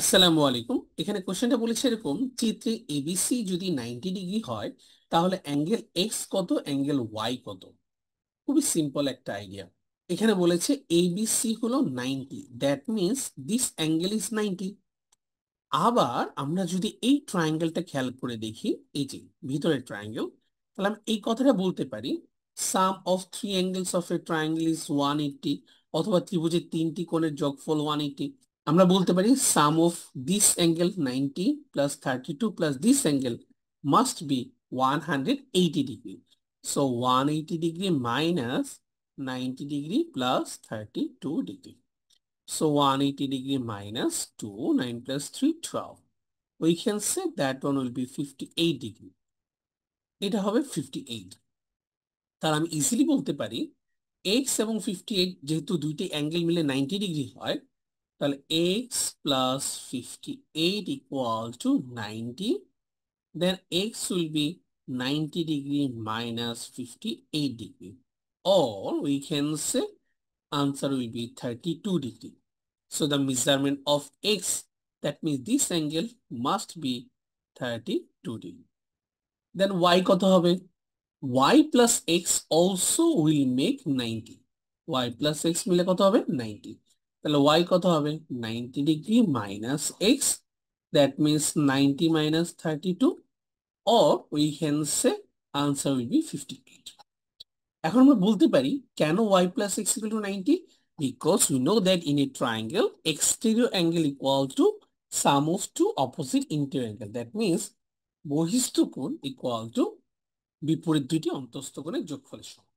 আসসালামু আলাইকুম। এখানে কোশ্চেনটা বলেছে এরকম, চিত্রে এবিসি যদি 90 ডিগ্রি হয় তাহলে অ্যাঙ্গেল এক্স কত, অ্যাঙ্গেল ওয়াই কত। খুবই সিম্পল একটা আইডিয়া। এখানে বলেছে এবিসি হলো 90, that means this angle is 90। আবার আমরা যদি এই ট্রায়াঙ্গেলটা খেয়াল করে দেখি, এই যে ভিতরের ট্রায়াঙ্গেল, তাহলে আমি এই কথাটা বলতে পারি, sum of three angles of a triangle is 180, অথবা ত্রিভুজের তিনটি কোণের যোগফল 180। আমরা বলতে পারি sum of this angle 90 plus 32 plus this angle must be 180 degree. So 180 degree minus 90 degree plus 32 degree. So 180 degree minus 2, 9 plus 3, 12. We can say that one will be 58 degree. এটা হবে 58। তাহলে আমি ইজিলি বলতে পারি x এবং 58 যেহেতু দুইটি angle মিলে 90 ডিগ্রি হয়, তাহলে x plus 58 equal to 90. Then x will be 90 degree minus 58 degree. Or we can say answer will be 32 degree. So the measurement of x, that means this angle must be 32 degree. Then y কত হবে? y plus x also will make 90. y plus x মিলে কত হবে? 90. তাহলে y কত হবে? 90 degree minus x, that means 90 minus 32, or we can say answer will be 58. এখন আমরা বলতে পারি কেন y plus x equal to 90? Because we know that in a triangle, exterior angle equal to sum of two opposite interior angle. That means বহিস্থ কোণ equal to বিপরীত দুইটি অন্তঃস্থ কোণের যোগফলের সমান।